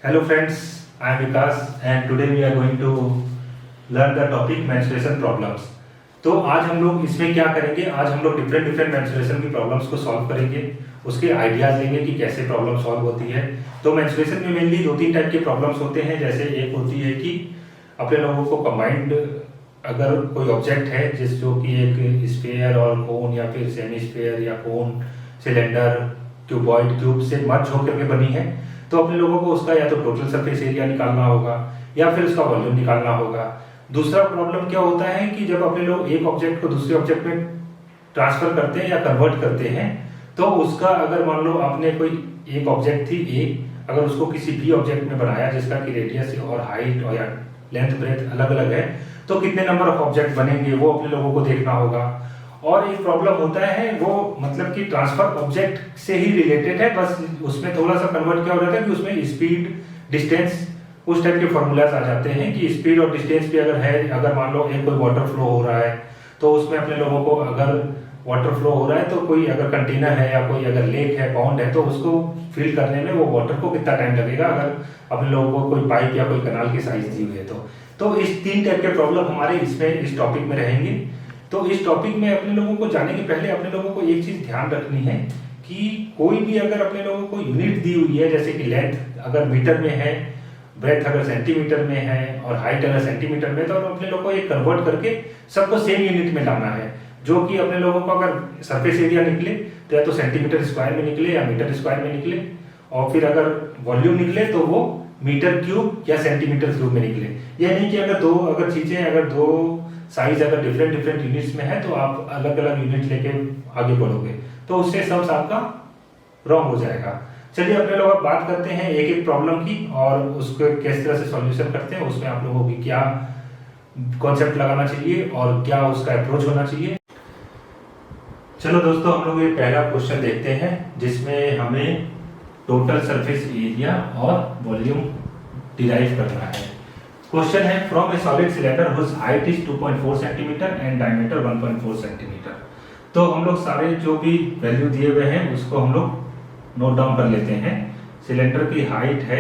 Hello friends, I am Vikas and today we are going to learn the topic menstruation problems. तो आज हम लोग इसमें क्या करेंगे, आज हम लोग डिफरेंट डिफरेंट मेंस्ट्रुएशन की प्रॉब्लम्स को सॉल्व करेंगे, उसके आइडियाज लेंगे कि कैसे प्रॉब्लम सॉल्व होती है। तो मेंस्ट्रुएशन में मेनली दो तीन टाइप के प्रॉब्लम्स होते हैं। जैसे एक होती है कि अपने लोगों को कंबाइंड अगर कोई ऑब्जेक्ट है जो कि एक स्फीयर और कोन या फिर सेमी स्फीयर या कोन सिलेंडर क्यूबॉइड क्यूब से मर्ज होकर के बनी है, तो अपने लोगों को उसका या तो टोटल सरफेस एरिया निकालना होगा या फिर उसका वॉल्यूम निकालना होगा। दूसरा प्रॉब्लम क्या होता है कि जब अपने लोग एक ऑब्जेक्ट को दूसरे ऑब्जेक्ट में ट्रांसफर करते हैं या कन्वर्ट करते हैं, तो उसका अगर मान लो आपने कोई एक ऑब्जेक्ट थी ए, अगर उसको किसी बी ऑब्जेक्ट में बनाया जिसका कि रेडियस और हाइट और या लेंथ ब्रेथ अलग अलग है, तो कितने नंबर ऑफ ऑब्जेक्ट बनेंगे वो अपने लोगों को देखना होगा। और एक प्रॉब्लम होता है वो मतलब कि ट्रांसफर ऑब्जेक्ट से ही रिलेटेड है, बस उसमें थोड़ा सा कन्वर्ट क्या हो जाता है कि उसमें स्पीड डिस्टेंस उस टाइप के फॉर्मूलाज आ जाते हैं कि स्पीड और डिस्टेंस पे अगर है, अगर मान लो एक कोई वाटर फ्लो हो रहा है तो उसमें अपने लोगों को अगर वाटर फ्लो हो रहा है तो कोई अगर कंटेनर है या कोई अगर लेक है पॉन्ड है तो उसको फिल करने में वो वाटर को कितना टाइम लगेगा, अगर अपने लोगों को कोई पाइप या कोई कनाल की साइज दी हुई है तो इस तीन टाइप के प्रॉब्लम हमारे इसमें इस टॉपिक में रहेंगे। तो इस टॉपिक में अपने लोगों को जाने के पहले अपने लोगों को एक चीज ध्यान रखनी है कि कोई भी अगर अपने लोगों को यूनिट दी हुई है, जैसे कि लेंथ अगर मीटर में है, ब्रेथ अगर सेंटीमीटर में है और हाइट अगर सेंटीमीटर में, तो अपने लोगों को एक कन्वर्ट करके सबको सेम यूनिट में लाना है। जो कि अपने लोगों को अगर सरफेस एरिया निकले तो या तो सेंटीमीटर स्क्वायर में निकले या मीटर स्क्वायर में निकले, और फिर अगर वॉल्यूम निकले तो वो मीटर क्यूब या सेंटीमीटर क्यूब में निकले। यह नहीं कि अगर चीजें अगर दो साइज अगर डिफरेंट डिफरेंट यूनिट्स में है तो आप अलग अलग यूनिट लेके आगे बढ़ोगे, तो उससे सब आपका रॉन्ग हो जाएगा। चलिए अपने लोग अब बात करते हैं एक एक प्रॉब्लम की और उसको किस तरह से सॉल्यूशन करते हैं, उसमें आप लोगों की क्या कॉन्सेप्ट लगाना चाहिए और क्या उसका अप्रोच होना चाहिए। चलो दोस्तों, हम लोग ये पहला क्वेश्चन देखते हैं जिसमें हमें टोटल सरफेस एरिया और वॉल्यूम डिराइव करना है। क्वेश्चन है from a solid cylinder whose height is 2.4 centimetre and diameter 1.4 centimetre. तो हम लोग सारे जो भी वैल्यू दिए हुए हैं उसको हम लोग नोट डाउन कर लेते हैं। सिलेंडर की हाइट है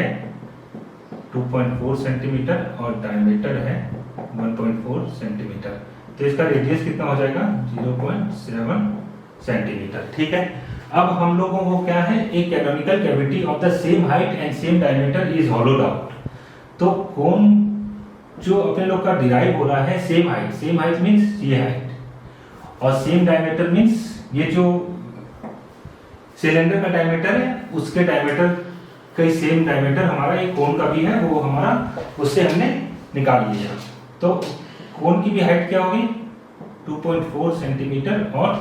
2.4 सेंटीमीटर और डायमीटर है 1.4 सेंटीमीटर, तो इसका रेडियस कितना हो जाएगा 0.7 सेंटीमीटर। ठीक है, अब हम लोगों को क्या है, एक canonical cavity of the same height and same diameter is होलोड out. तो कौन जो अपने लोग का डिराइव हो रहा है सेम हाइट मींस ये हाइट और सेम डायमीटर मींस ये जो सिलेंडर का डायमीटर है उसके डायमीटर का सेम डायमीटर हमारा एक कोन का भी है, वो हमारा उससे हमने निकाल लिया। तो कोन की भी हाइट क्या होगी 2.4 सेंटीमीटर और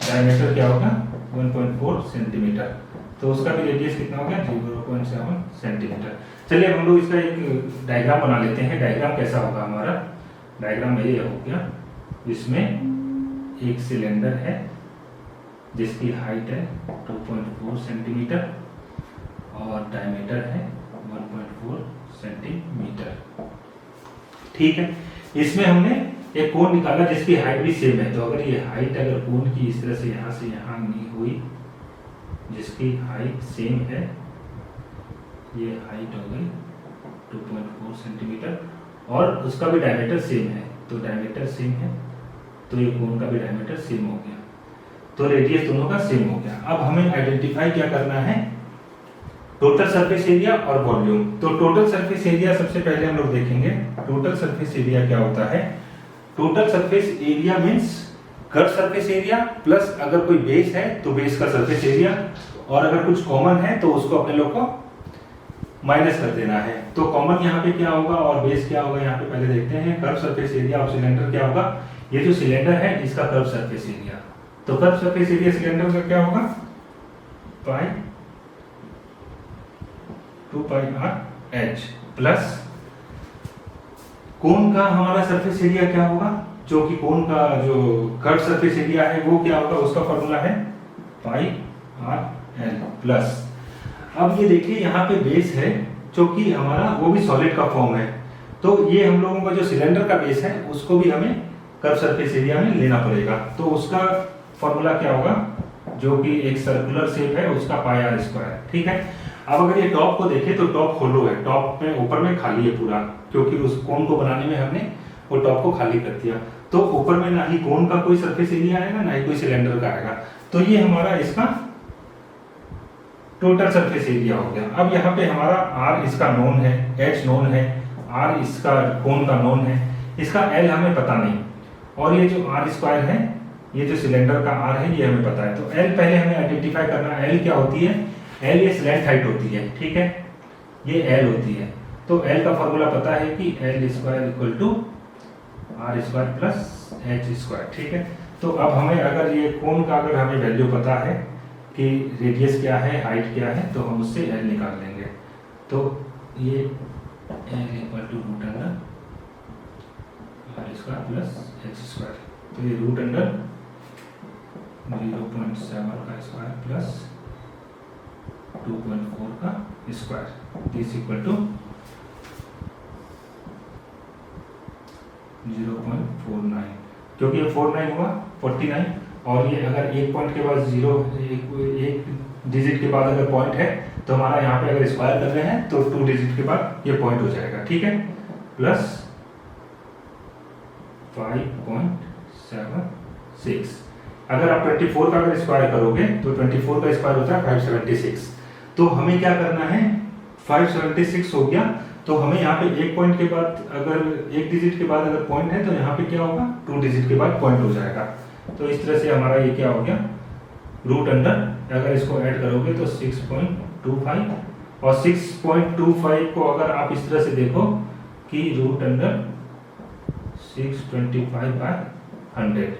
डायमीटर क्या होगा 1.4 सेंटीमीटर, तो उसका भी रेडियस कितना हो गया 0.7 सेंटीमीटर। चलिए हम लोग इसका एक डायग्राम बना लेते हैं। डायग्राम कैसा होगा हमारा, डायग्राम ये हो गया, इसमें एक सिलेंडर है जिसकी हाइट है 2.4 सेंटीमीटर और डायमीटर है 1.4 सेंटीमीटर। ठीक है, इसमें हमने एक कोण निकाला जिसकी हाइट भी सेम है। तो अगर ये हाइट अगर कोण की इस तरह से यहाँ नहीं हुई, जिसकी हाइट सेम है, ये हाइट हो गई 2.4 सेंटीमीटर और उसका भी डायमीटर सेम है, तो डायमीटर सेम है तो ये कोण का भी डायमीटर सेम हो गया, तो रेडियस दोनों का सेम हो गया। अब हमें आइडेंटिफाई क्या करना है, टोटल सरफेस एरिया और वॉल्यूम। तो टोटल सरफेस एरिया सबसे पहले हम लोग देखेंगे। टोटल सरफेस एरिया क्या होता है, total surface area means curve surface area plus अगर कोई बेस है तो बेस का सरफेस एरिया, और अगर कुछ कॉमन है तो उसको अपने लोग को माइनस कर देना है। तो कॉमन यहाँ पे क्या होगा और बेस क्या होगा, यहाँ पे पहले देखते हैं। Curve surface area of cylinder क्या होगा, ये जो सिलेंडर है इसका कर्व सरफेस एरिया, तो कर्व सरफेस एरिया सिलेंडर का क्या होगा पाई 2πr/h प्लस कोन का हमारा सरफेस एरिया क्या होगा, जो कि कोन का जो कर्व सरफेस एरिया है वो क्या होगा, उसका फॉर्मूला है πr/l प्लस। अब ये देखिए यहाँ पे बेस है जो कि हमारा वो भी सॉलिड का फॉर्म है, तो ये हम लोगों का जो सिलेंडर का बेस है उसको भी हमें कर्व सरफेस एरिया में लेना पड़ेगा। तो उसका फॉर्मूला क्या होगा, जो कि एक सर्कुलर शेप है उसका πr²। ठीक है, अब अगर ये टॉप को देखें तो टॉप होलो है, टॉप में ऊपर में खाली है पूरा, क्योंकि उस कोन को बनाने में हमने वो टॉप को खाली कर दिया। तो ऊपर में ना ही कोन का कोई सरफेस एरिया आएगा ना ही कोई सिलेंडर का आएगा। तो ये हमारा इसका टोटल सरफेस एरिया हो गया। अब यहाँ पे हमारा आर इसका नोन है, एच नोन है, आर इसका कोन का नोन है, इसका एल हमें पता नहीं, और ये जो आर स्क्वायर है, ये जो सिलेंडर का आर है, ये हमें पता है। तो एल पहले हमें आइडेंटिफाई करना है। एल क्या होती है? एल ये स्लैंट हाइट होती है, ठीक है, ये एल होती है। तो एल का फॉर्मूला पता है कि L square equal to R square plus H square, ठीक है। तो अब हमें अगर ये कोन का अगर हमें वैल्यू पता है कि रेडियस क्या है, हाइट क्या है, तो हम उससे एल निकाल लेंगे। तो ये L equal to root under R square plus H square. तो ये रूट अंडर 0.7 का स्क्वायर प्लस 2.4 का स्क्वायर, दिस इक्वल टू 0.49, क्योंकि ये 49 हुआ 49, और ये अगर एक पॉइंट के बाद एक डिजिट के बाद अगर पॉइंट है तो हमारा यहाँ पे अगर स्क्वायर कर रहे हैं तो 2 डिजिट के बाद ये पॉइंट हो जाएगा, ठीक है, प्लस 5.76। अगर आप 24 का अगर स्क्वायर करोगे तो 24 का स्क्वायर होता है 576। तो हमें क्या करना है, 576 हो गया, तो हमें यहाँ पे एक पॉइंट के बाद अगर एक डिजिट के बाद अगर पॉइंट है तो यहाँ पे क्या होगा, 2 डिजिट के बाद पॉइंट हो जाएगा। तो इस तरह से हमारा ये क्या हो गया, रूट अंडर, अगर इसको ऐड करोगे तो 6.25, और 6.25 को अगर आप इस तरह से देखो कि रूट अंडर 625/100।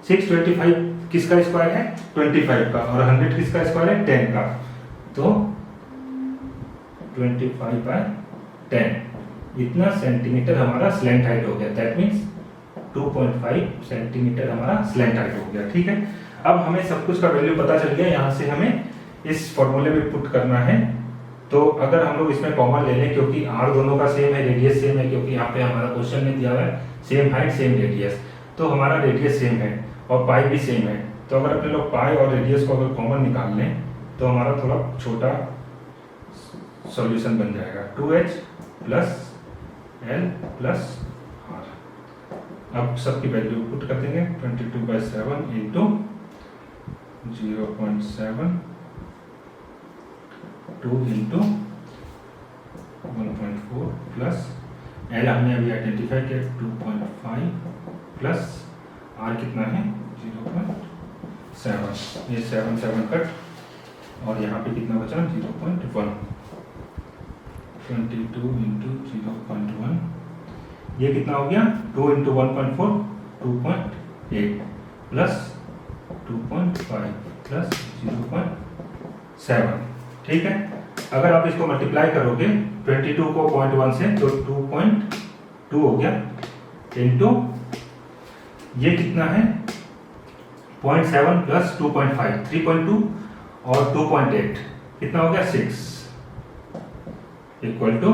625 किसका स्क्वायर है, 25 का, और 100 किसका स्क्वायर है, 10 का। तो 25/10 इतना सेंटीमीटर हमारा स्लैंट हाइट हो गया। दैट मीन्स 2.5 सेंटीमीटर हमारा स्लैंट हाइट हो गया, ठीक है। अब हमें सब कुछ का वैल्यू पता चल गया, यहाँ से हमें इस फॉर्मूले में पुट करना है। तो अगर हम लोग इसमें कॉमन ले लें, क्योंकि आर दोनों का सेम है, रेडियस सेम है, क्योंकि यहाँ पे हमारा क्वेश्चन में दिया हुआ है सेम हाइट सेम रेडियस, तो हमारा रेडियस सेम है और पाई भी सेम है। तो अगर अपने लोग पाई और रेडियस को अगर कॉमन निकाल लें तो हमारा थोड़ा छोटा सॉल्यूशन बन जाएगा, 2h plus L plus are. अब सबकी वैल्यू पुट कर देंगे, 22/7 इंटू 0.7 2 इंटू 1.4 प्लस एल हमने अभी आइडेंटिफाई किया 2.5 प्लस आर कितना है 0.7, ये 7 कट, और यहाँ पे कितना बचा 0.1, 22 इंटू 0.1, ये कितना हो गया 2 इंटू 1.4 2.8 प्लस 2.5 प्लस 0.7, ठीक है। अगर आप इसको मल्टीप्लाई करोगे 22 को 0.1 से तो 2.2 हो गया, इंटू ये कितना है 0.7 प्लस 2.5 3.2 और 2.8 कितना हो गया 6, इक्वल टू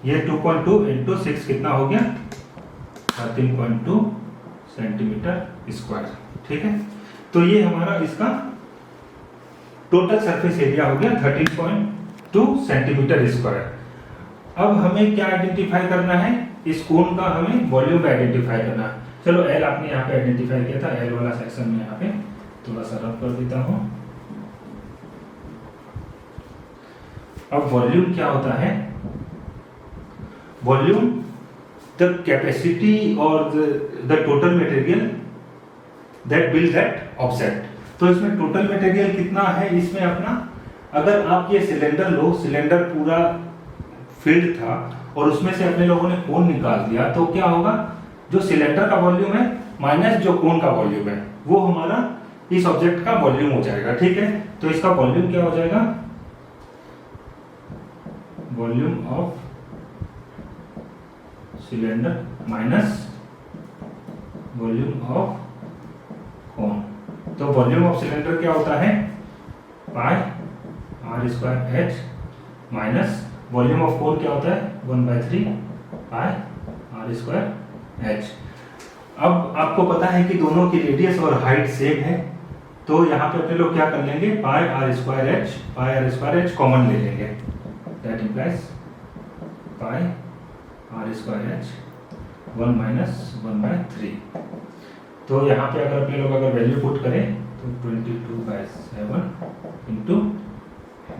ये 2.2 इंटू 6 कितना हो गया 13.2 सेंटीमीटर स्क्वायर, ठीक है। तो ये हमारा इसका टोटल सरफेस एरिया हो गया 13.2 सेंटीमीटर स्क्वायर। अब हमें क्या आइडेंटिफाई करना है, इस कोन का हमें वॉल्यूम आइडेंटिफाई करना है। चलो एल आपने यहाँ पे आइडेंटिफाई किया था, एल वाला सेक्शन में यहाँ पे थोड़ा सा रफ कर देता हूँ। अब वॉल्यूम क्या होता है, वॉल्यूम द कैपेसिटी और the total material that build that object. तो इसमें टोटल मटेरियल कितना है, इसमें अपना अगर आप ये सिलेंडर लो, सिलेंडर पूरा फिल्ड था और उसमें से अपने लोगों ने कोन निकाल दिया, तो क्या होगा, जो सिलेंडर का वॉल्यूम है माइनस जो कोन का वॉल्यूम है वो हमारा इस ऑब्जेक्ट का वॉल्यूम हो जाएगा, ठीक है। तो इसका वॉल्यूम क्या हो जाएगा, volume of cylinder minus volume of cone. तो वॉल्यूम ऑफ सिलेंडर क्या होता है, pi are square h, minus volume of cone क्या होता है 1/3 पाई आर स्क्वायर एच। अब आपको पता है कि दोनों की रेडियस और हाइट सेम है, तो यहाँ पे अपने लोग क्या कर लेंगे, pi are square H common ले लेंगे, that implies pi are square H 1 minus 1/3। तो यहाँ पे अगर अपने लोग अगर वैल्यू पुट करें तो 22/7 इंटू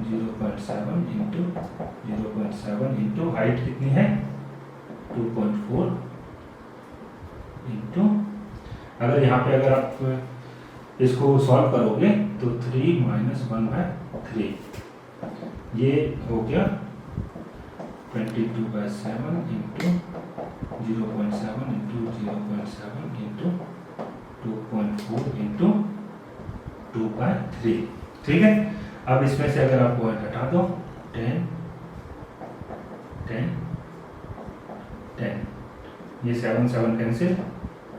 0.7 इंटू 0.7 इंटू हाइट कितनी है 2.4 इंटू, अगर यहाँ पे अगर आप इसको सॉल्व करोगे तो 3 माइनस 1/3, ये हो गया 22/7 इंटू 0.7 इंटू 0.7 इंटू 2.4 इंटू 2/3। ठीक है, अब इसमें से अगर आप पॉइंट हटा दो 10 10 10, ये 7 7 कैंसिल,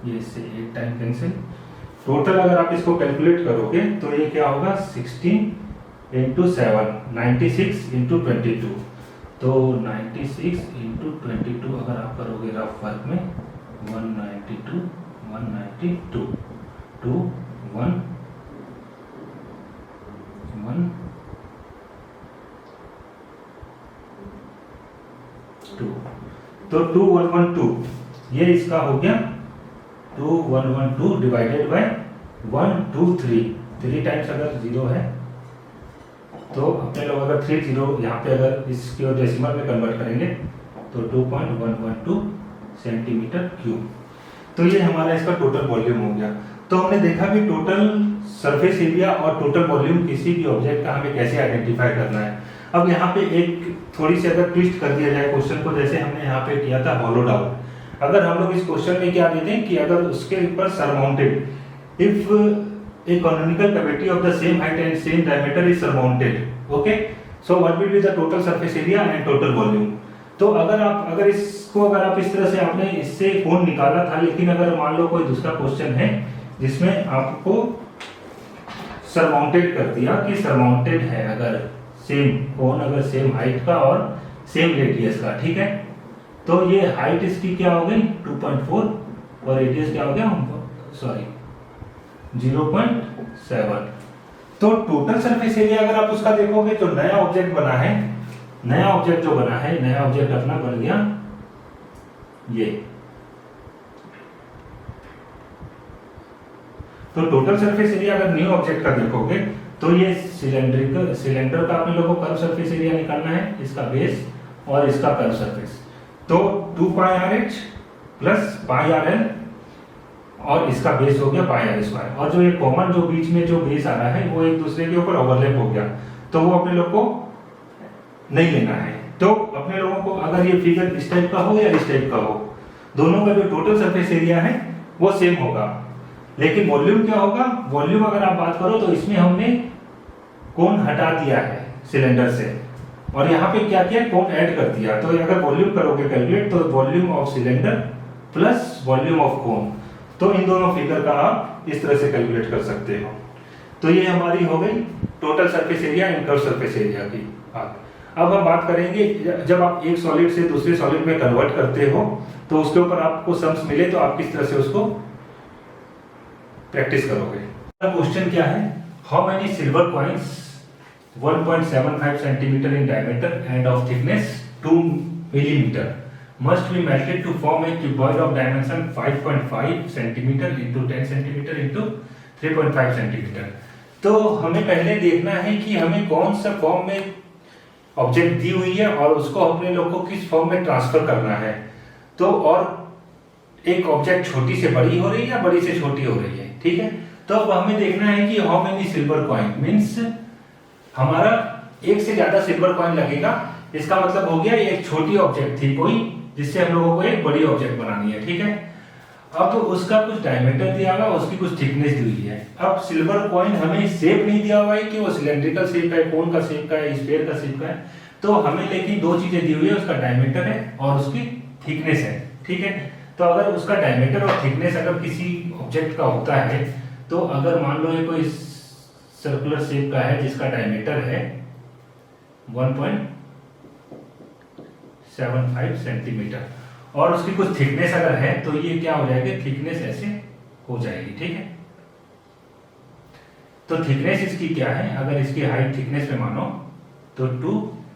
ये इससे 8 टाइम कैंसिल। टोटल अगर आप इसको कैलकुलेट करोगे तो ये क्या होगा 16 इंटू 7 96 इंटू 22। तो 96 इंटू 22 अगर आप करोगे रफ वर्क में 192 2 1 1 2, तो 2112 ये इसका हो गया 2112 डिवाइडेड बाय 123, 3 टाइम्स अगर 0 है तो अपने लोग अगर 30 यहाँ पे अगर इसके डेसिमल में कन्वर्ट करेंगे तो 2.112 सेंटीमीटर क्यूब। तो ये हमारा इसका टोटल वॉल्यूम हो गया। तो हमने देखा कि टोटल सरफेस एरिया और टोटल वॉल्यूम किसी भी ऑब्जेक्ट का हमें कैसे आइडेंटिफाई करना है। अब यहाँ पे एक थोड़ी सी अगर ट्विस्ट कर दिया जाए क्वेश्चन को, जैसे हमने यहाँ पे किया था हॉलो डाउन, अगर हम लोग इस क्वेश्चन में क्या दे दें कि अगर उसके ऊपर surmounted if a canonical cavity of the same height and same diameter is surmounted, okay, so what will be the total surface area and total volume। तो अगर इसको अगर आप इस तरह से आपने इससे कोण निकाला था, लेकिन अगर मान लो कोई दूसरा क्वेश्चन है जिसमें आपको सरमाउंटेड कर दिया कि सरमाउंटेड है अगर सेम कोण अगर सेम हाइट का और सेम रेडियस का, ठीक है, तो ये हाइट इसकी क्या हो गई 2.4 और रेडियस क्या हो गया सॉरी 0.7। तो टोटल सरफेस एरिया अगर आप उसका देखोगे तो नया ऑब्जेक्ट बना है, नया ऑब्जेक्ट जो बना है, नया ऑब्जेक्ट अपना बन गया ये। तो टोटल सरफेस एरिया अगर न्यू ऑब्जेक्ट का देखोगे तो ये सिलेंडर का अपने लोगों को कर्व सरफेस एरिया निकालना है, इसका बेस और इसका कर्व सरफेस। तो 2πrh प्लस πrl और इसका बेस हो गया पाई आर स्क्वायर, और जो ये कॉमन जो बीच में जो बेस आ रहा है वो एक दूसरे के ऊपर ओवरलैप हो गया, तो वो अपने लोग को नहीं लेना है। तो अपने लोगों को अगर ये फिगर इस टाइप का हो या इस टाइप का हो, दोनों का जो टोटल सरफेस एरिया है वो सेम होगा, लेकिन वॉल्यूम क्या होगा, वॉल्यूम अगर आप बात करो तो इसमें हमने कोण हटा दिया है सिलेंडर से और यहाँ पे क्या किया कोण ऐड कर दिया। तो अगर वॉल्यूम करोगे कैलकुलेट तो volume of cylinder plus volume of कोण, तो इन दोनों फिगर का आप इस तरह से कैलकुलेट कर सकते हो। तो ये हमारी हो गई total surface area and curve surface area की बात। अब हम बात करेंगे जब आप एक सॉलिड से दूसरे सॉलिड में कन्वर्ट करते हो तो उसके ऊपर आपको सम्स मिले तो आप किस तरह से उसको प्रैक्टिस करोगे। क्वेश्चन क्या है, how many silver coins 1.75 centimetre in diameter end of thickness 2 millimetre must be melted to form a cuboid of dimension 5.5 centimeter into 10 centimeter into 3.5 centimeter। तो हमें पहले देखना है कि हमें कौन सा फॉर्म में ऑब्जेक्ट दी हुई है और उसको अपने लोग को किस फॉर्म में ट्रांसफर करना है। तो और एक ऑब्जेक्ट छोटी से बड़ी हो रही है या बड़ी से छोटी हो रही है, ठीक है। तो अब हमें देखना है कि how many silver coin means हमारा एक से ज्यादा सिल्वर कॉइन लगेगा, इसका मतलब हो गया ये एक छोटी ऑब्जेक्ट थी कोई जिससे हम लोगों को एक बड़ी ऑब्जेक्ट बनानी है, ठीक है। अब तो उसका कुछ डायमीटर दिया हुआ, उसकी कुछ थिकनेस दी हुई है। अब सिल्वर कॉइन हमें शेप नहीं दिया हुआ है कि वो सिलेंड्रिकल शेप है, कोन का शेप का है, स्फीयर का शेप का है, तो हमें लेकिन दो चीजें दी हुई है, उसका डायमीटर है और उसकी थिकनेस है, ठीक है। तो अगर उसका डायमीटर और थिकनेस अगर किसी ऑब्जेक्ट का होता है तो अगर मान लो ये कोई सर्कुलर शेप का है जिसका डायमीटर है 1.75 सेंटीमीटर और उसकी कुछ थिकनेस अगर है तो ये क्या हो जाएगी, थिकनेस ऐसे हो जाएगी, ठीक है। तो थिकनेस इसकी क्या है, अगर इसकी हाइट थिकनेस में मानो तो 2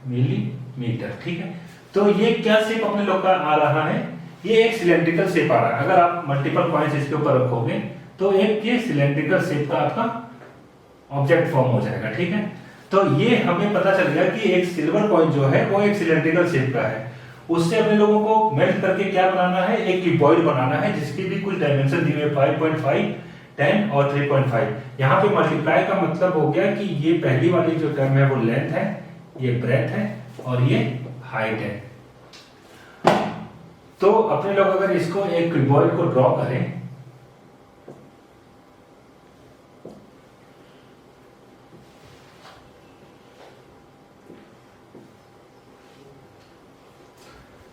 मिलीमीटर, ठीक है। तो ये क्या शेप अपने लोग का आ रहा है, ये एक सिलेंड्रिकल शेप आ रहा है। अगर आप मल्टीपल कॉइन्स इसके ऊपर रखोगे तो एक ये सिलेंड्रिकल शेप का आपका ऑब्जेक्ट फॉर्म हो जाएगा, ठीक है। तो ये हमें पता चल गया कि एक सिल्वर कॉइन जो है वो एक सिलेंड्रिकल शेप का है। उससे अपने लोगों को मेल्ट करके क्या बनाना है, एक क्यूबॉइड बनाना है जिसकी भी कुछ डायमेंशन दिए हुए 5.5, 10 और 3.5। यहाँ पे मल्टीप्लाई का मतलब हो गया कि ये पहली वाली जो टर्म है वो लेंथ है, ये ब्रेथ है और ये हाइट है। तो अपने लोग अगर इसको एक क्यूबॉइड को ड्रॉ करें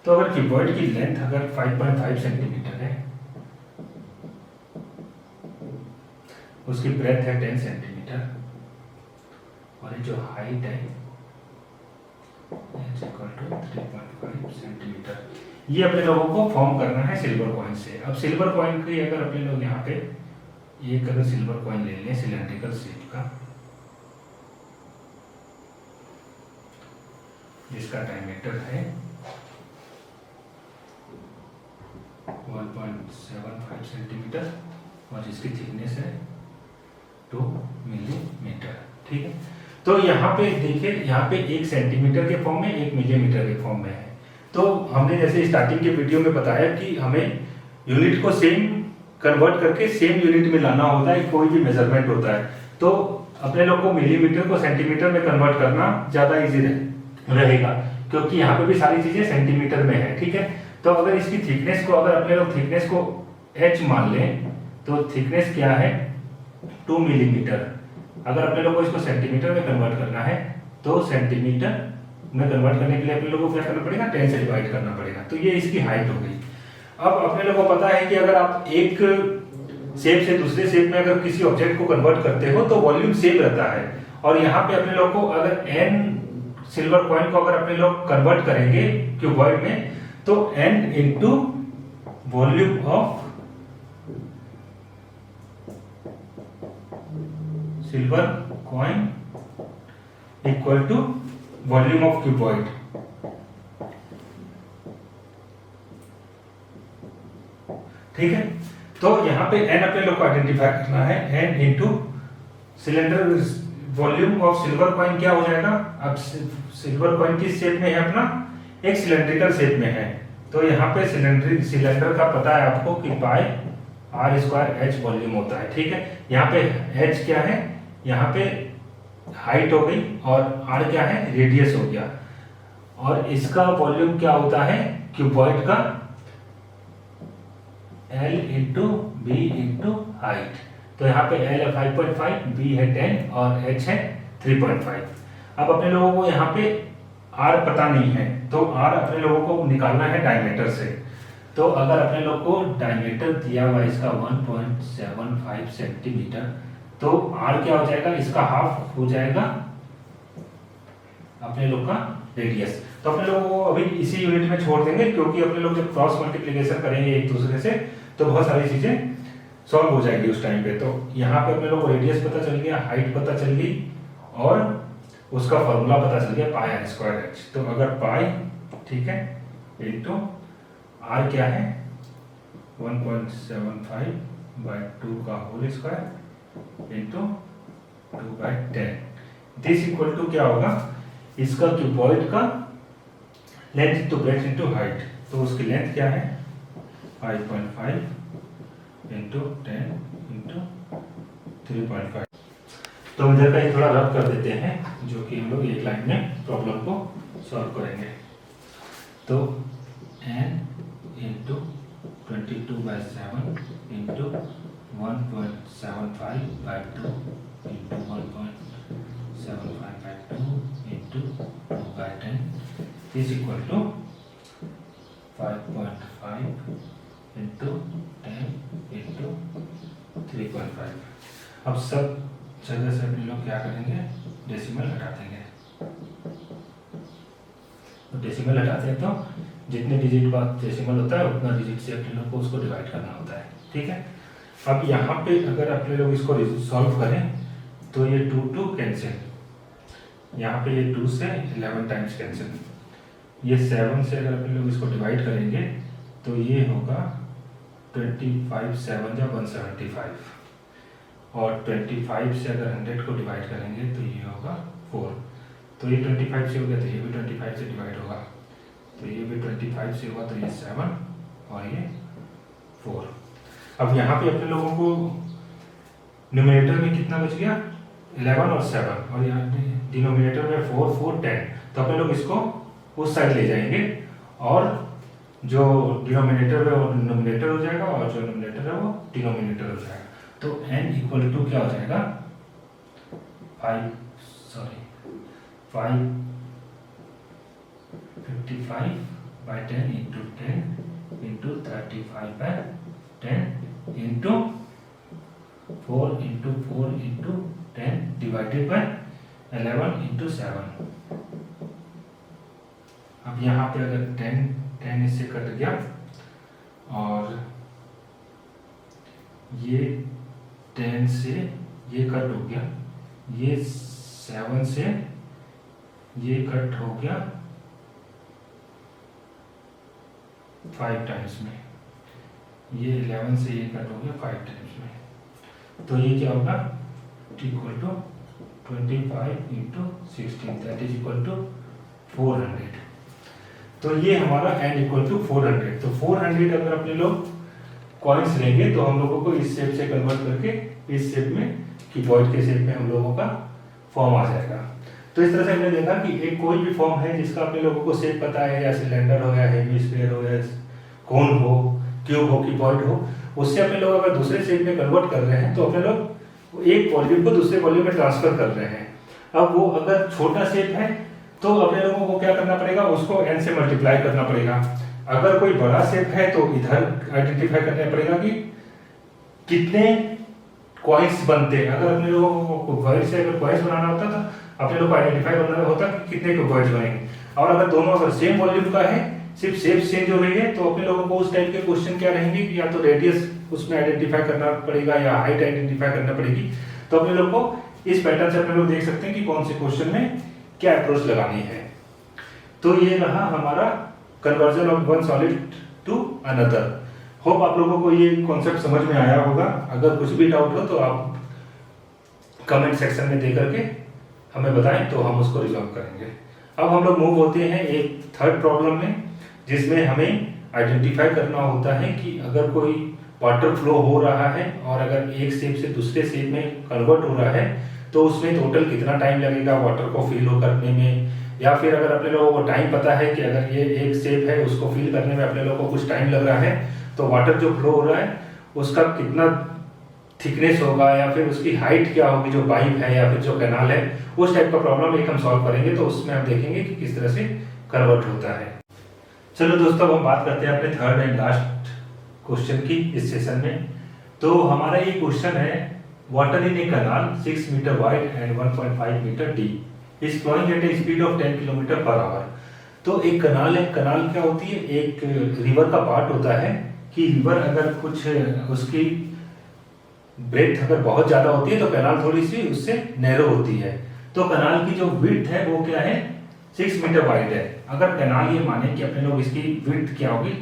तो अगर क्यूबॉइड की लेंथ अगर 5.5 सेंटीमीटर है, उसकी ब्रेथ है 10 सेंटीमीटर और ये जो हाइट है (3.5 सेंटीमीटर), ये अपने लोगों को फॉर्म करना है सिल्वर कॉइन से। अब सिल्वर कॉइन की अगर अपने लोग यहाँ पे एक अगर सिल्वर कॉइन ले लें सिलेंड्रिकल शेप का, जिसका डायमीटर है 1.75 सेंटीमीटर और जिसकी थिकनेस है 2 मिलीमीटर, ठीक है। तो यहाँ पे देखिए, यहाँ पे 1 सेंटीमीटर के फॉर्म में, 1 मिलीमीटर के फॉर्म में है। तो हमने जैसे स्टार्टिंग के वीडियो में बताया कि हमें यूनिट को सेम कन्वर्ट करके सेम यूनिट में लाना होता है, कोई भी मेजरमेंट होता है। तो अपने लोग को मिलीमीटर को सेंटीमीटर में कन्वर्ट करना ज्यादा इजी रहेगा, क्योंकि यहाँ पे भी सारी चीजें सेंटीमीटर में है, ठीक है। तो अगर इसकी थिकनेस को, अगर अपने लोग थिकनेस को h मान लें तो थिकनेस क्या है 2 मिलीमीटर। अगर अपने लोग को इसको सेंटीमीटर में कन्वर्ट करना है तो सेंटीमीटर में कन्वर्ट करने के लिए अपने लोगों को क्या करना पड़ेगा, 10 से डिवाइड करना पड़ेगा। तो ये इसकी हाइट हो गई। अब अपने लोगों को पता है कि अगर आप एक शेप से दूसरे शेप में अगर किसी ऑब्जेक्ट को कन्वर्ट करते हो तो वॉल्यूम सेम रहता है। और यहाँ पे अपने लोग को अगर n सिल्वर कॉइन को अगर अपने लोग कन्वर्ट करेंगे क्यूबॉइड में तो n into volume of silver coin equal to volume of cuboid. ठीक है, तो यहाँ पे n अपने लोग को आइडेंटिफाई करना है, n into cylinder volume of silver coin क्या हो जाएगा। अब सिल्वर कॉइन किस शेप में है, अपना एक सिलेंड्रिकल शेप में है। तो यहाँ पे सिलेंडर का पता है आपको कि पाई r स्क्वायर h वॉल्यूम होता है, ठीक है। यहाँ पे h क्या है, यहाँ पे हाइट हो गई और r क्या है, रेडियस हो गया। और इसका वॉल्यूम क्या होता है क्यूबॉइड का, L into B into height. तो यहाँ पे L है 5.5, B है 10 और H है 3.5। अब अपने लोगों को यहाँ पे R पता नहीं है, तो R अपने लोगों को निकालना है डायमीटर से। तो अगर अपने लोग को डायमीटर दिया हुआ इसका 1.75 सेंटीमीटर, तो R क्या हो जाएगा, इसका हाफ हो जाएगा अपने लोग का रेडियस। तो अपने लोगों को अभी इसी यूनिट में छोड़ देंगे, क्योंकि अपने लोग जब क्रॉस मल्टीप्लिकेशन करेंगे एक दूसरे से तो बहुत सारी चीजें सॉल्व हो जाएगी उस टाइम पे। तो यहाँ पे अपने लोग को रेडियस पता चल गया, हाइट पता चल गई और उसका फॉर्मूला पता चल गया पाई r स्क्वायर h। तो अगर पाई, ठीक है, इंटू r क्या है 1.75 बाई 2 का whole square into 2/10, this equal to क्या होगा, इसका क्यूबॉइड का length into breadth into height. तो उसकी लेंथ क्या है 5.5 इंटू 10 इंटू 3.5। तो इधर का ही थोड़ा रफ कर देते हैं, जो कि हम लोग एक लाइन में प्रॉब्लम को सॉल्व करेंगे। तो n into 22/7 into 1.75 by 2 into 1.75 by 2 into 2/10 is equal to 5.5 into 10 into 3.5। अब सब जगह से हम लोग क्या करेंगे, डेसिमल हटा देंगे। तो डेसिमल हटाते हैं तो जितने डिजिट बाद डेसिमल होता है उतना डिजिट से अपने लोग को उसको डिवाइड करना होता है, ठीक है। अब यहाँ पे अगर अपने लोग इसको सॉल्व करें तो ये 2 2 कैंसिल, यहाँ पे ये 2 से 11 टाइम्स कैंसिल, ये 7 से अगर अपन लोग इसको डिवाइड करेंगे तो ये होगा 25 7 या 175, और 25 से अगर 100 को डिवाइड करेंगे तो ये होगा 4, तो ये 25 से हो गया तो ये भी 25 से डिवाइड होगा, तो ये भी 25 से होगा, तो ये 7 और ये 4। अब यहाँ पे अपने लोगों को न्यूमरेटर में कितना बच गया, 11 और 7, और यहाँ डिनोमिनेटर में 4 4 10, तो अपने लोग इसको उस साइड ले जाएंगे और जो डिनोमिनेटर है वो न्यूमरेटर हो जाएगा और जो न्यूमरेटर है वो डिनोमिनेटर हो जाएगा। तो n इक्वल टू क्या हो जाएगा 55/10 into 10 into 35/10 into 4 into 4 into 10 divided by 11 into 7। अब यहाँ पे अगर 10 इससे कट गया और ये 10 से ये कट हो गया, ये 7 से ये कट हो गया 5 टाइम्स में, ये 11 से ये कट हो गया 5 टाइम्स में, तो ये क्या होगा equal to 25 into 16 that is equal to 400। तो ये हमारा n इक्वल टू 400। तो 400 अगर अपने लोग कॉइन्स लेंगे तो हम लोगों को इस शेप से कन्वर्ट करके इस शेप में क्यूबॉइड के शेप में हम लोगों का फॉर्म आ जाएगा। तो इस तरह से हमने देखा कि एक कोई भी फॉर्म है जिसका अपने लोगों को शेप पता है, या सिलेंडर हो या हेमिस्फीयर हो या कोन हो, क्यूब हो, क्यूबॉइड हो, उससे अपने लोग अगर दूसरे शेप में कन्वर्ट कर रहे हैं तो अपने लोग एक वॉल्यूम को दूसरे वॉल्यूम में ट्रांसफर कर रहे हैं। अब वो अगर छोटा शेप है तो अपने लोगों को क्या करना पड़ेगा, उसको n से मल्टीप्लाई करना पड़ेगा। अगर कोई बड़ा शेप है तो इधर आइडेंटिफाई करना पड़ेगा कि कितने कॉइन्स बनते हैं। अगर अपने लोगों को क्यूबॉइड से अगर कॉइन्स बनाना होता तो अपने लोग को आइडेंटिफाई करना होता कि कितने क्यूबॉइड्स बनेंगे। और अगर दोनों अगर सेम वॉल्यूम का है, सिर्फ शेप चेंज हो रही है, तो अपने लोगों को उस टाइप के क्वेश्चन क्या रहेंगे कि या तो रेडियस उसमें आइडेंटिफाई करना पड़ेगा या हाइट आइडेंटिफाई करना पड़ेगी। तो अपने लोग को इस पैटर्न से अपने लोग देख सकते हैं कि कौन से क्वेश्चन में क्या अप्रोच लगानी है। तो ये रहा हमारा conversion of one solid to another. Hope आप लोगों को ये कॉन्सेप्ट समझ में आया होगा। अगर कुछ भी डाउट हो तो आप कमेंट सेक्शन में दे करके हमें बताएं तो हम उसको रिजॉल्व करेंगे। अब हम लोग मूव होते हैं एक थर्ड प्रॉब्लम में, जिसमें हमें आइडेंटिफाई करना होता है कि अगर कोई वाटर फ्लो हो रहा है और अगर एक शेप से दूसरे शेप में कन्वर्ट हो रहा है तो उसमें टोटल कितना टाइम लगेगा वाटर को फिल करने में। या फिर अगर अपने लोगों को टाइम पता है कि अगर ये एक शेप है उसको फिल करने में अपने लोगों को कुछ टाइम लग रहा है, तो वाटर जो फ्लो हो रहा है उसका कितना थिकनेस होगा या फिर उसकी हाइट क्या होगी, जो पाइप है या फिर जो कैनाल है, उस टाइप का प्रॉब्लम एक हम सॉल्व करेंगे। तो उसमें हम देखेंगे कि किस तरह से कन्वर्ट होता है। चलो दोस्तों, अब हम बात करते हैं अपने थर्ड एंड लास्ट क्वेश्चन की इस सेशन में। तो हमारा ये क्वेश्चन है, water in a canal 6 metre wide and 1.5 metre deep is flowing at a speed of 10 kilometre per hour. तो एक कैनाल है, कैनाल क्या होती है, एक रिवर का पार्ट होता है कि रिवर अगर कुछ उसकी ब्रेथ अगर बहुत ज्यादा होती है तो कैनाल थोड़ी सी उससे नैरो होती है। तो कैनाल की जो विड्थ है वो क्या है, 6 मीटर वाइड है। अगर कैनाल ये माने कि अपने लोग इसकी विड्थ क्या होगी,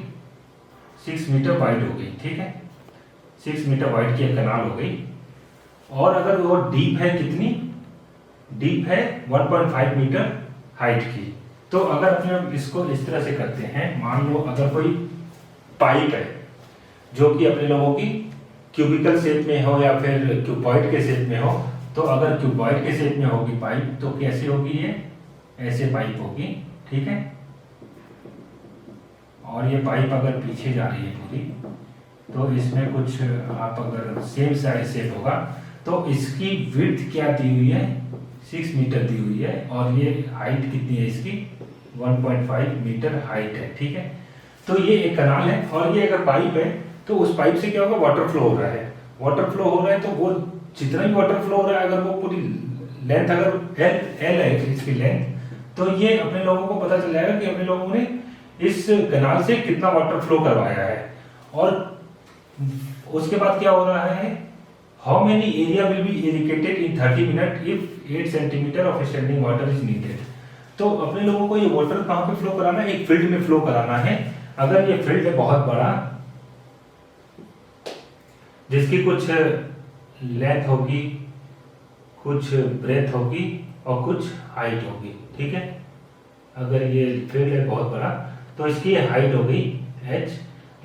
6 मीटर वाइड हो गई, ठीक है, 6 मीटर वाइड की कैनाल हो गई। और अगर वो डीप है, कितनी डीप है, 1.5 मीटर हाइट की। तो अगर अपने इसको इस तरह से करते हैं, मान लो अगर कोई पाइप है जो कि अपने लोगों की क्यूबिकल शेप में हो या फिर क्यूबॉइड के शेप में हो, तो अगर क्यूबॉइड के शेप में होगी पाइप तो कैसे होगी, ये ऐसे पाइप होगी, ठीक है। और ये पाइप अगर पीछे जा रही है पूरी, तो इसमें कुछ आप अगर सेम साइड शेप होगा तो इसकी विड्थ क्या दी हुई है, 6 मीटर दी हुई है, और ये हाइट कितनी है इसकी, 1.5 मीटर हाइट है, ठीक है। तो ये एक कैनाल है और ये अगर पाइप है तो उस पाइप से क्या होगा, वाटर फ्लो हो रहा है। वाटर फ्लो हो रहा है तो वो जितना भी वाटर फ्लो हो रहा है, अगर वो पूरी लेंथ अगर एल है इसकी लेंथ, तो ये अपने लोगों को पता चल जाएगा कि अपने लोगों ने इस कैनाल से कितना वाटर फ्लो करवाया है। और उसके बाद क्या हो रहा है how many area will be irrigated in 30 minute if 8 centimetre of standing water is needed. तो अपने लोगों को ये वाटर कहाँ पे फ्लो कराना है, एक फील्ड में फ्लो कराना है। अगर ये फील्ड है बहुत बड़ा, जिसकी कुछ लेंथ होगी, कुछ ब्रेथ होगी और कुछ हाइट होगी, ठीक है। अगर ये फील्ड है बहुत बड़ा तो इसकी हाइट हो गई h,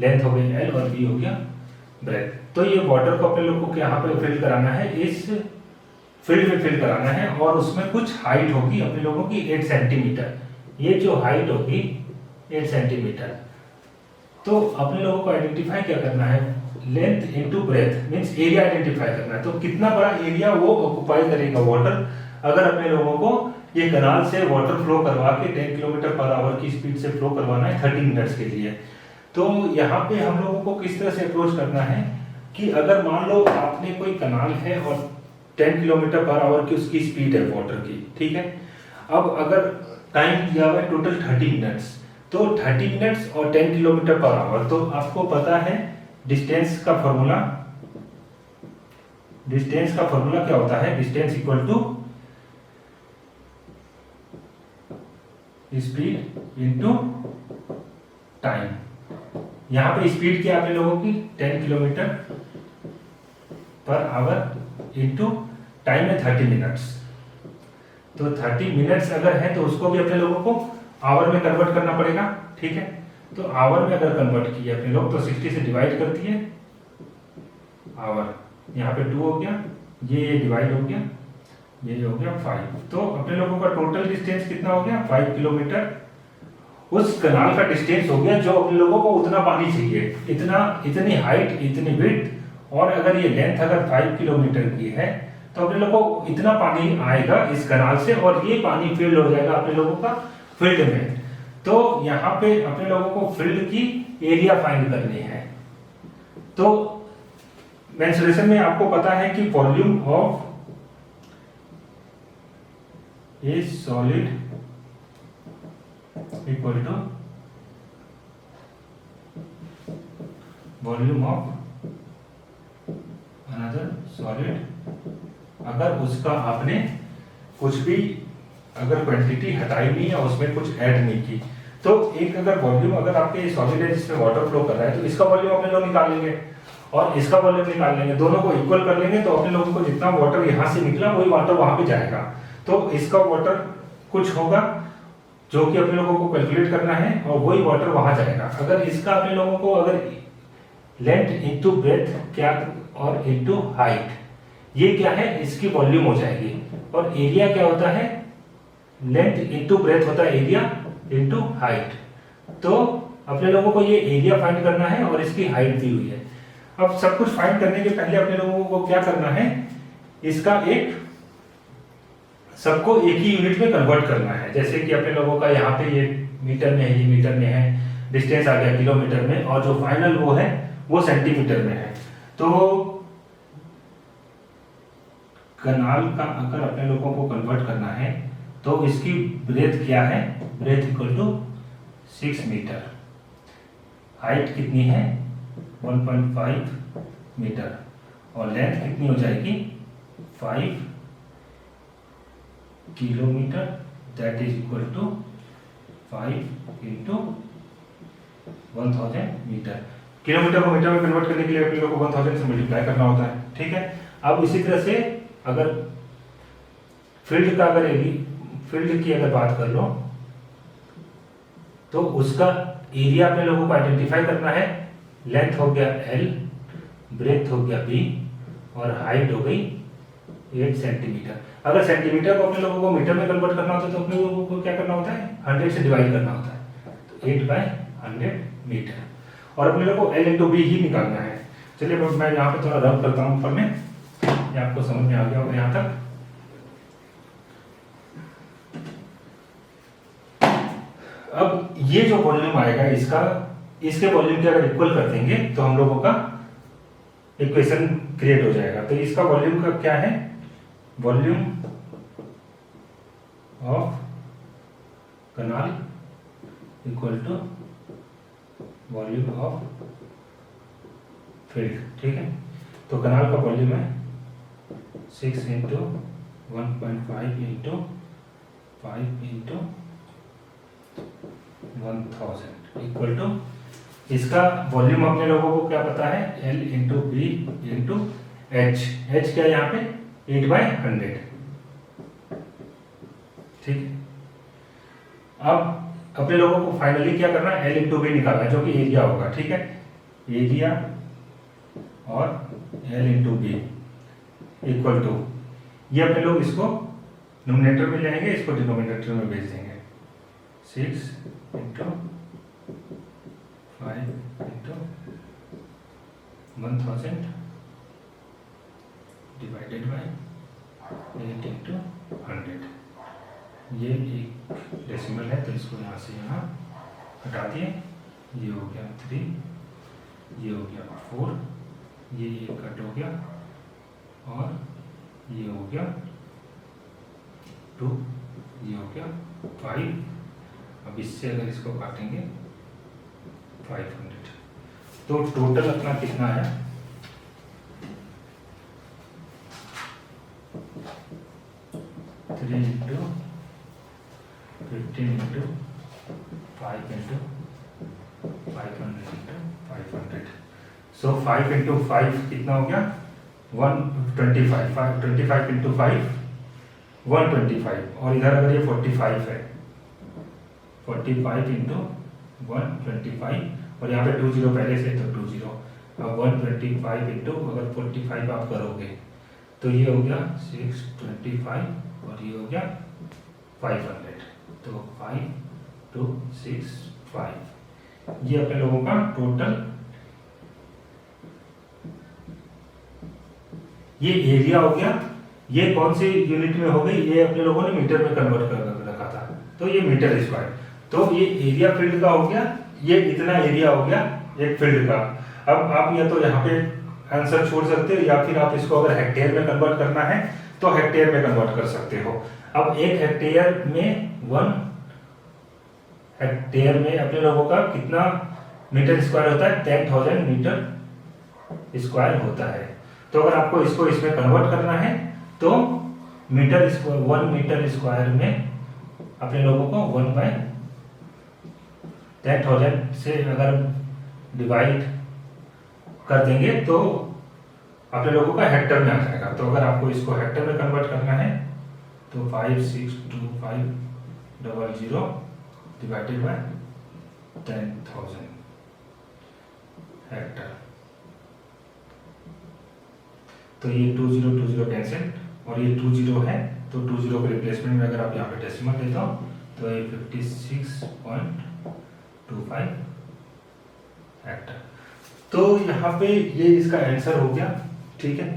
लेंथ हो गई l और b हो गया ब्रेथ। तो ये वाटर को अपने लोग को यहाँ पे फिल कराना है, इस फील्ड में फिल कराना है और उसमें कुछ हाइट होगी अपने लोगों की 8 सेंटीमीटर। ये जो हाइट होगी 8 सेंटीमीटर। तो अपने लोगों को आइडेंटिफाई क्या करना है, length into breadth means area identify करना है। तो कितना बड़ा एरिया वो ऑक्युपाई करेगा वाटर। अगर अपने लोगों को ये कनाल से वाटर फ्लो करवा के 10 किलोमीटर पर आवर की स्पीड से फ्लो करवाना है 30 मिनट्स के लिए, तो यहाँ पे हम लोगों को किस तरह से अप्रोच करना है कि अगर मान लो आपने कोई कनाल है और 10 किलोमीटर पर आवर की उसकी स्पीड है वाटर की, ठीक है। अब अगर टाइम दिया हुआ है टोटल 30 मिनट्स, तो 30 मिनट्स और 10 किलोमीटर पर आवर, तो आपको पता है डिस्टेंस का फॉर्मूला क्या होता है, distance equal to speed into time. यहाँ पे स्पीड क्या आपने लोगों की 10 kilometre per our into time है 30 मिनट्स। तो 30 मिनट्स अगर है तो उसको भी अपने लोगों को आवर में कन्वर्ट करना पड़ेगा, ठीक है। तो आवर में अगर कन्वर्ट किए अपने लोग तो 60 से डिवाइड कर दिए आवर, यहाँ पे 2 हो गया, ये डिवाइड हो गया, ये हो गया 5। तो अपने लोगों का टोटल डिस्टेंस कितना हो गया 5 किलोमीटर। उस कनाल का डिस्टेंस हो गया जो अपने लोगों को उतना पानी चाहिए, इतनी हाइट, इतनी विड्थ, और अगर ये लेंथ अगर 5 किलोमीटर की है तो अपने लोगों को इतना पानी आएगा इस कनाल से और ये पानी फील्ड हो जाएगा अपने लोगों का फील्ड में। तो यहाँ पे अपने लोगों को फील्ड की एरिया फाइंड करनी है। तो मेंसुरेशन में आपको पता है कि volume of a solid equal to volume of another solid. अगर उसका आपने कुछ भी अगर क्वांटिटी हटाई नहीं या उसमें कुछ ऐड नहीं की, तो एक अगर वॉल्यूम अगर आपके सॉलिड है जिसमें वाटर फ्लो कर रहा है तो इसका वॉल्यूम अपने लोग निकाल लेंगे और इसका वॉल्यूम निकाल लेंगे, दोनों को इक्वल कर लेंगे। तो अपने लोगों को जितना वाटर यहाँ से निकला वही वाटर वहां पे जाएगा। तो इसका वाटर कुछ होगा जो कि अपने लोगों को कैलकुलेट करना है और वही वाटर वहां जाएगा। अगर इसका अपने लोगों को अगर लेंथ इनटू ब्रेथ क्या और इनटू हाइट, ये क्या है इसकी वॉल्यूम हो जाएगी। और एरिया क्या होता है, लेंथ इनटू ब्रेथ होता है एरिया इनटू हाइट। तो अपने लोगों को ये एरिया फाइंड करना है और इसकी हाइट दी हुई है। अब सब कुछ फाइंड करने के पहले अपने लोगों को क्या करना है, इसका एक सबको एक ही यूनिट में कन्वर्ट करना है। जैसे कि अपने लोगों का यहाँ पे ये मीटर में है, ये मीटर में है, डिस्टेंस आ गया किलोमीटर में, और जो फाइनल वो है वो सेंटीमीटर में है। तो कनाल का अगर अपने लोगों को कन्वर्ट करना है तो इसकी ब्रेथ क्या है, breadth equal to 6 metre, height कितनी है 1.5 मीटर और लेंथ कितनी हो जाएगी 5 kilometre, that is equal to 5 into 1000 metre. Kilometre को मीटर में कन्वर्ट करने के लिए अपने लोगों को 1000 से मल्टीप्लाई करना होता है, ठीक है। अब इसी तरह से अगर फील्ड का फील्ड की अगर बात कर लो तो उसका एरिया अपने लोगों को आइडेंटिफाई करना है। लेंथ हो गया L, ब्रेथ हो गया B और हाइट हो गई 8 सेंटीमीटर। अगर सेंटीमीटर को अपने लोगों को मीटर में कन्वर्ट करना होता है तो अपने लोगों को क्या करना होता है 100 से डिवाइड करना होता है। तो 8/100 मीटर और अपने लोगों को L इंटू B ही निकालना है। चलिए मैं यहाँ पे थोड़ा रब करता हूँ ऊपर में, ये आपको समझ में आ गया होगा यहाँ तक। अब ये जो वॉल्यूम आएगा इसके वॉल्यूम के अगर इक्वल कर देंगे तो हम लोगों का इक्वेशन क्रिएट हो जाएगा। तो इसका वॉल्यूम का क्या है, volume of canal equal to volume of field, ठीक है। तो कनाल का वॉल्यूम है 6 into 1.5 into 5 into 1000 equal to, इसका वॉल्यूम अपने लोगों को क्या पता है, L into B into H. H क्या है यहाँ पे 8/100। ठीक है, अब अपने लोगों को फाइनली क्या करना है, L इंटू बी निकालना है, जो कि एरिया होगा। ठीक है, एरिया और L into B equal to, ये अपने लोग इसको नोमिनेटर में ले आएंगे, इसको डिनोमिनेटर में भेज देंगे। 6 into 5 into 1000 divided by 8 into 100। ये एक डेसिमल है तो इसको यहाँ से यहाँ हटा दिए। ये हो गया 3, ये हो गया 4, ये कट हो गया और ये हो गया 2, ये हो गया 5। अब इससे अगर इसको काटेंगे 500, तो टोटल अपना कितना आया, 3 इंटू 15 इंटू 5 इंटू 500 इंटू 500। सो 5 इंटू 5 कितना हो गया 125। 25 इंटू 5 125, और इधर अगर ये 45 है, 45 इंटू 125, और यहाँ पे 20 पहले से तो 20। अब 125 इंटू अगर 45 आप करोगे तो ये हो गया 625 और ये हो गया 500। तो 5 2 6 5, ये अपने लोगों का टोटल, ये एरिया हो गया। ये कौन सी यूनिट में हो गई, ये अपने लोगों ने मीटर में कन्वर्ट कर रखा था, तो ये मीटर स्क्वायर। तो ये एरिया फील्ड का हो गया, ये इतना एरिया हो गया एक फील्ड का। अब आप या तो यहाँ पे आंसर छोड़ सकते हो, या फिर आप इसको अगर हेक्टेयर में कन्वर्ट करना है तो हेक्टेयर में कन्वर्ट कर सकते हो। अब एक हेक्टेयर में 1 हेक्टेयर में अपने लोगों का कितना मीटर स्क्वायर होता है, 10,000 मीटर स्क्वायर होता है। तो अगर आपको इसको इसमें कन्वर्ट करना है तो मीटर स्क्वायर, 1 मीटर स्क्वायर में अपने लोगों को 1/10,000 से अगर डिवाइड कर देंगे तो अपने लोगों का हेक्टर में आ जाएगा। तो अगर आपको इसको हेक्टर में कन्वर्ट करना है तो 562,500 डिवाइडेड बाय 10,000 हेक्टर। तो ये 20 कैंसिल, और ये 20 है तो 20 के रिप्लेसमेंट में अगर आप यहाँ पे डेसिमल लेते हो तो ये 56.25 हेक्टर। तो यहाँ पे ये इसका आंसर हो गया। ठीक है,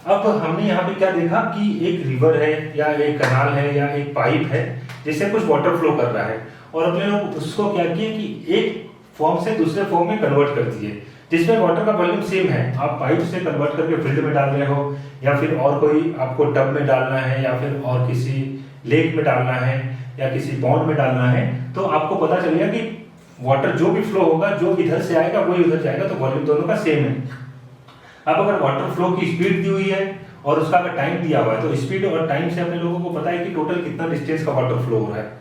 अब हमने यहाँ पे क्या देखा कि एक रिवर है या एक कनाल है या एक पाइप है जिससे कुछ वाटर फ्लो कर रहा है, और अपने लोग उसको क्या किए कि एक फॉर्म से दूसरे फॉर्म में कन्वर्ट कर दिए, जिसमें वाटर का वॉल्यूम सेम है। आप पाइप से कन्वर्ट करके फील्ड में डाल रहे हो, या फिर और कोई आपको टब में डालना है, या फिर और किसी लेक में डालना है, या किसी पॉन्ड में डालना है, तो आपको पता चलेगा कि वाटर जो भी फ्लो होगा, जो इधर से आएगा वही उधर जाएगा, तो वॉल्यूम दोनों का सेम है। अब अगर वाटर फ्लो की स्पीड दी हुई है और उसका अगर टाइम दिया हुआ है, तो स्पीड और टाइम से अपने लोगों को पता है कि टोटल कितना डिस्टेंस का वाटर फ्लो हो रहा है।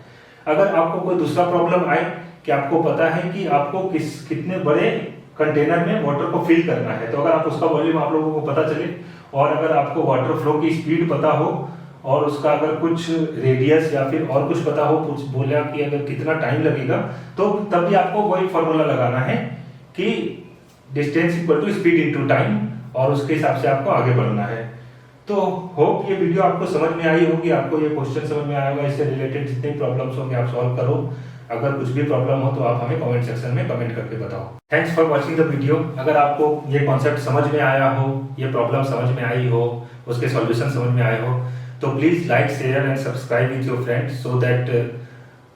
अगर आपको कोई दूसरा प्रॉब्लम आए कि आपको पता है कि आपको कितने बड़े कंटेनर में वाटर को फिल करना है, तो अगर आप उसका वॉल्यूम आप लोगों को पता चले, और अगर आपको वाटर फ्लो की स्पीड पता हो, और उसका अगर कुछ रेडियस या फिर और कुछ पता हो, कुछ बोला कि अगर कितना टाइम लगेगा, तो तब भी आपको वही फॉर्मूला लगाना है कि distance equal to speed into time, और उसके हिसाब से आपको आगे बढ़ना है। तो होप ये वीडियो आपको समझ में आई होगी, आपको ये क्वेश्चन समझ में आया होगा, इससे रिलेटेड जितने प्रॉब्लम्स होंगे आप सॉल्व करो। अगर कुछ भी प्रॉब्लम हो तो आप हमें कमेंट सेक्शन में कमेंट करके बताओ। Thanks for watching the video. अगर आपको ये कॉन्सेप्ट समझ में आया हो, ये प्रॉब्लम समझ में आई हो, उसके सॉल्यूशन समझ में आए हो, तो please like share and subscribe with your friends, so that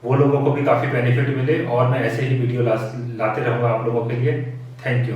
वो लोगों को भी काफी बेनिफिट मिले, और मैं ऐसे ही वीडियो लाते रहूंगा आप लोगों के लिए। Thank you.